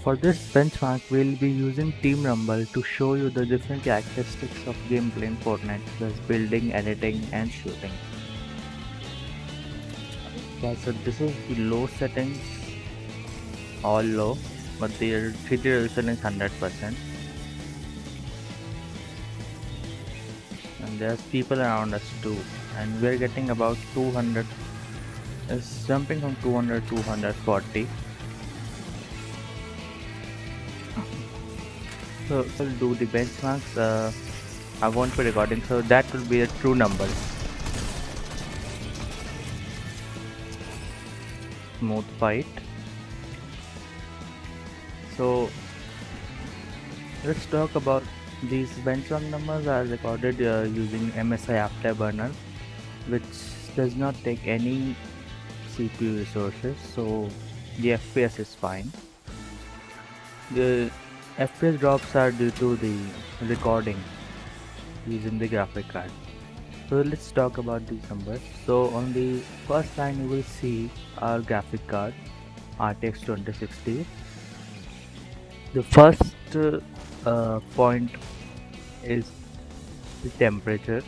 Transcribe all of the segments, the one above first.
for this benchmark, we'll be using Team Rumble to show you the different characteristics of gameplay in Fortnite, plus building, editing, and shooting. Okay, so this is the low settings, all low, but the 3D resolution is 100%. And there's people around us too, and we're getting about 200. It's jumping from 200 to 240. So we'll do the benchmarks. I won't be recording, so that will be the true numbers. Smooth fight. So let's talk about these benchmark numbers are recorded using MSI Afterburner, which does not take any CPU resources, so the FPS is fine. The FPS drops are due to the recording using the graphic card. So let's talk about these numbers. So on the first line you will see our graphic card RTX 2060. The first point is the temperature.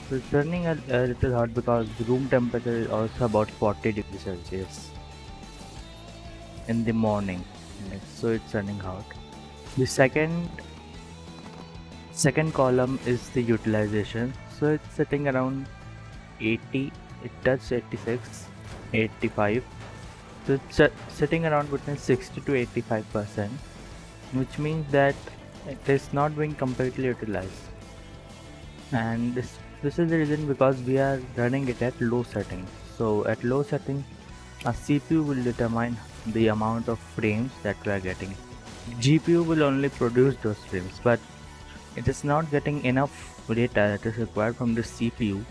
So it's running a little hot because the room temperature is also about 40 degrees Celsius in the morning, so it's running hot. The second column is the utilization, so it's sitting around 80. It touched 86, 85, so it's sitting around between 60 to 85%, which means that it is not being completely utilized. And this is the reason because we are running it at low settings. So at low settings, our CPU will determine the amount of frames that we are getting. GPU will only produce those frames, but it is not getting enough data that is required from the CPU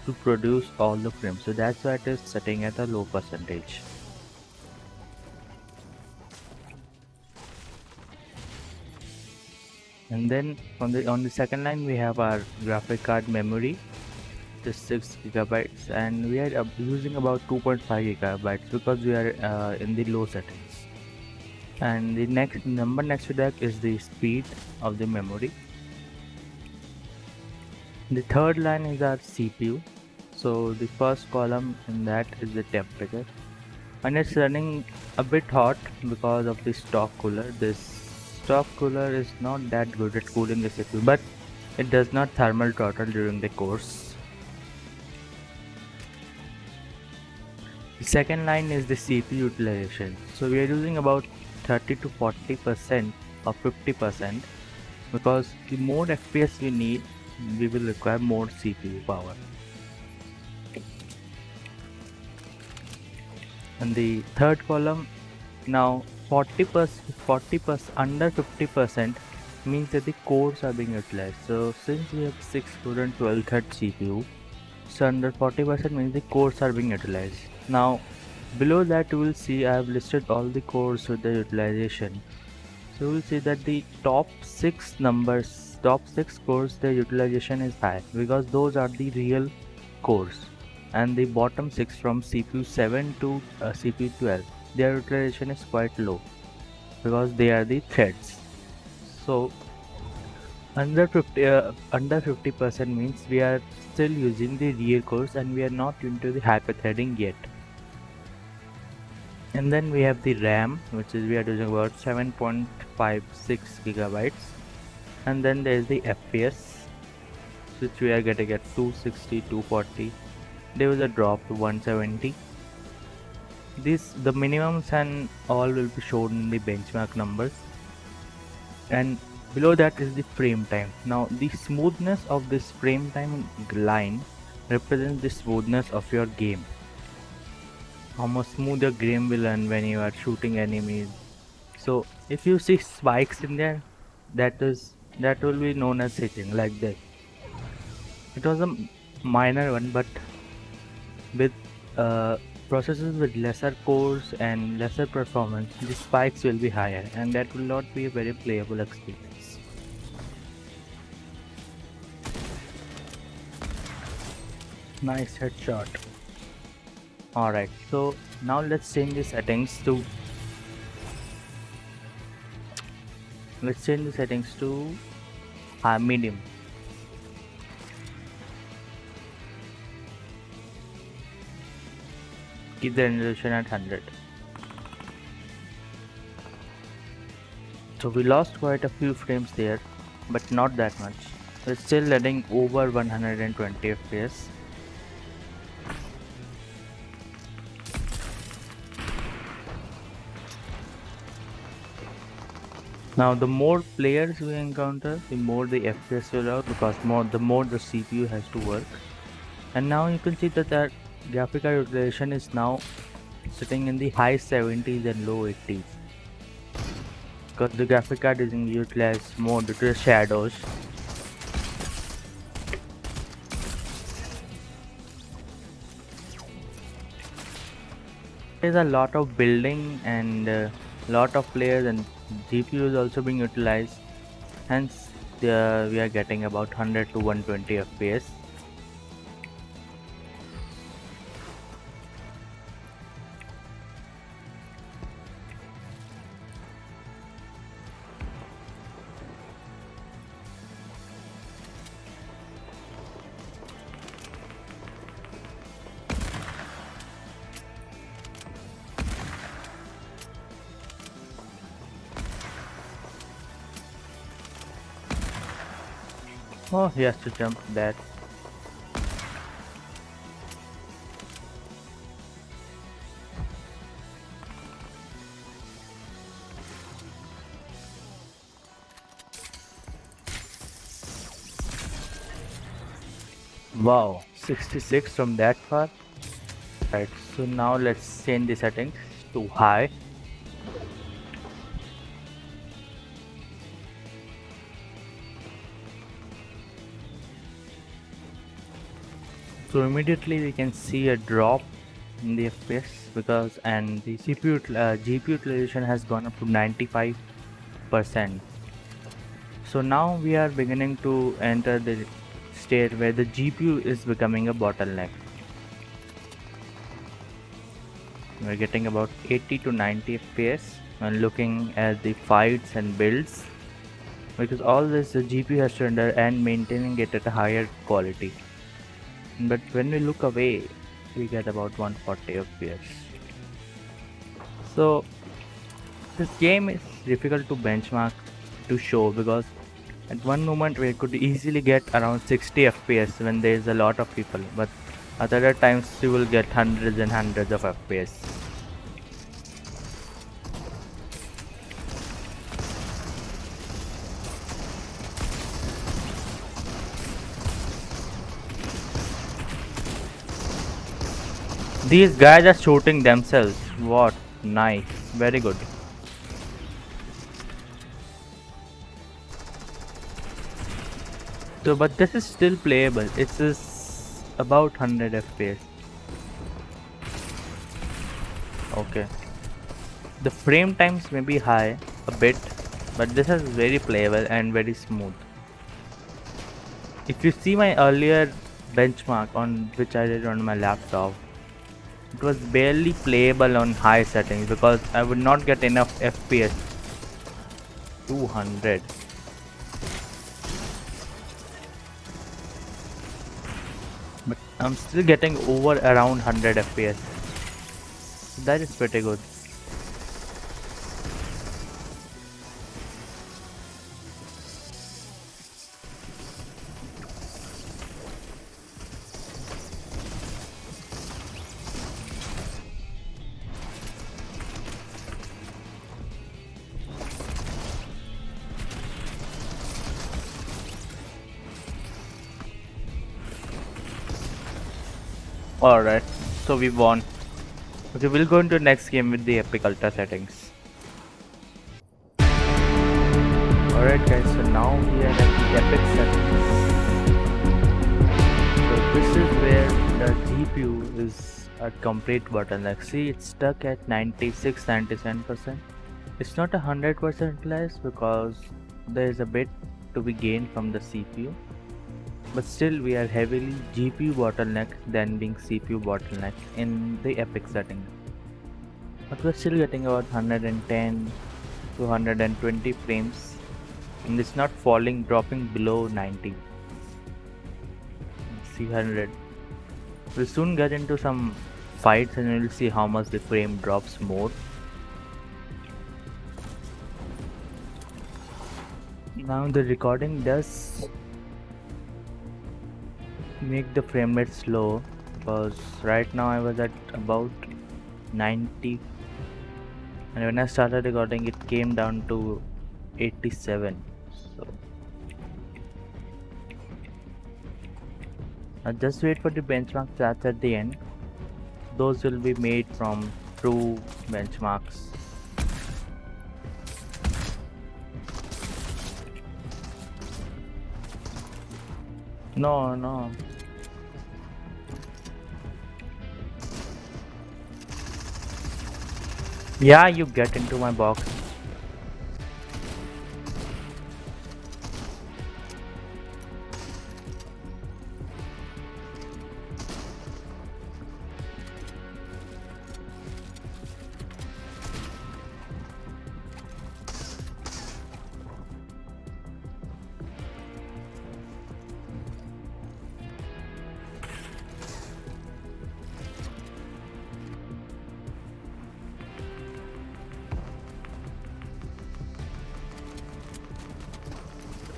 to produce all the frames. So that's why it is setting at a low percentage. And then on the second line we have our graphic card memory, just 6 gigabytes, and we are using about 2.5 gigabytes because we are in the low settings. And the next number next to that is the speed of the memory. The third line is our CPU. So the first column in that is the temperature, and it's running a bit hot because of the stock cooler. This stock cooler is not that good at cooling the CPU, but it does not thermal throttle during the course. The second line is the CPU utilization. So we are using about 30 to 40% or 50%, because the more FPS we need, we will require more CPU power. And the third column, now 40%, under 50% means that the cores are being utilized. So since we have 6 core and 12 thread CPU, so under 40% means the cores are being utilized. Now below that you will see I have listed all the cores with the utilization. So you will see that the top 6 cores, their utilization is high because those are the real cores, and the bottom 6 from CPU 7 to CPU 12, their utilization is quite low because they are the threads. So under 50% means we are still using the real cores and we are not into the hyper-threading yet. And then we have the RAM, which is we are using about 7.56 gigabytes, and then there is the FPS, which we are getting at 260, 240. There was a drop to 170. The minimums and all will be shown in the benchmark numbers, and below that is the frame time. Now the smoothness of this frame time line represents the smoothness of your game. How much smooth your game will run when you are shooting enemies. So if you see spikes in there, that will be known as hitting, like that. It was a minor one, but with processors with lesser cores and lesser performance, the spikes will be higher, and that will not be a very playable experience. Nice headshot. Alright, so now let's change the settings to Let's change the settings to medium. Keep the resolution at 100. So we lost quite a few frames there, but not that much. We're still letting over 120 FPS. Now the more players we encounter, the more the FPS will out, because the more the CPU has to work. And now you can see that graphic card utilization is now sitting in the high 70s and low 80s, because the graphic card is being utilized more due to the shadows. There's a lot of building and lot of players, and GPU is also being utilized, hence we are getting about 100 to 120 FPS. Oh, he has to jump that. Wow, 66 from that far. Right, so now let's change the settings to high. So immediately we can see a drop in the FPS, because and the GPU utilization has gone up to 95%. So now we are beginning to enter the state where the GPU is becoming a bottleneck. We're getting about 80 to 90 FPS when looking at the fights and builds, because all this the GPU has to render and maintaining it at a higher quality. But when we look away, we get about 140 FPS. So this game is difficult to benchmark to show, because at one moment we could easily get around 60 FPS when there is a lot of people, but at other times you will get hundreds and hundreds of FPS. These guys are shooting themselves. What? Nice. Very good. So, but this is still playable. It's just about 100 FPS. Okay. The frame times may be high a bit, but this is very playable and very smooth. If you see my earlier benchmark on which I did on my laptop, it was barely playable on high settings because I would not get enough FPS. 200. But I'm still getting over around 100 FPS. That is pretty good. Alright, so we won. Okay, we'll go into next game with the Epic Ultra settings. Alright guys, so now we are at the Epic settings. So this is where the GPU is at complete bottleneck. See, it's stuck at 96-97%. It's not 100% less because there is a bit to be gained from the CPU. But still we are heavily GPU bottleneck than being CPU bottleneck in the Epic setting. But we're still getting about 110 to 120 frames and it's not falling, dropping below 90. See 100. We'll soon get into some fights and we'll see how much the frame drops more. Now the recording does make the frame rate slow, because right now I was at about 90, and when I started recording it came down to 87. So now just wait for the benchmark charts at the end. Those will be made from true benchmarks. No, no. Yeah, you get into my box.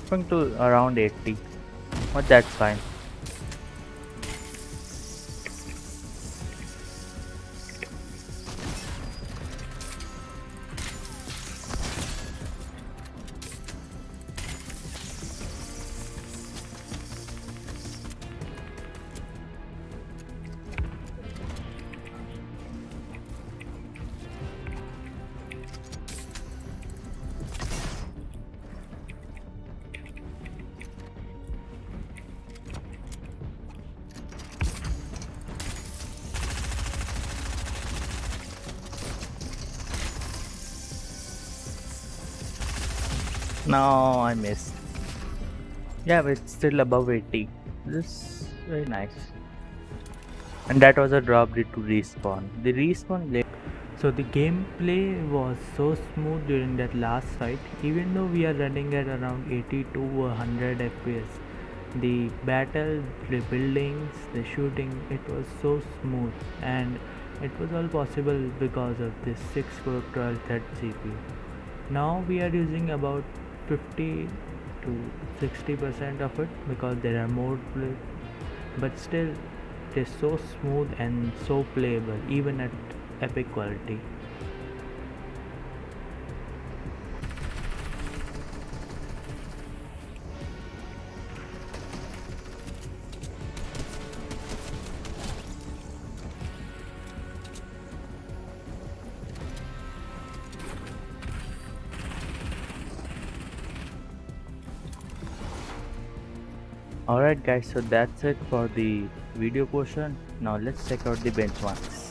Going to around 80, but that's fine. No, I missed. Yeah, but it's still above 80. This is very nice. And that was a drop due to respawn. The respawn late. So the gameplay was so smooth during that last fight, even though we are running at around 80 to 100 FPS. The battle, the buildings, the shooting, it was so smooth, and it was all possible because of this 6-core 12-thread CPU. Now we are using about 50 to 60% of it because there are more but still it is so smooth and so playable even at epic quality. Alright guys, so that's it for the video portion. Now let's check out the benchmarks.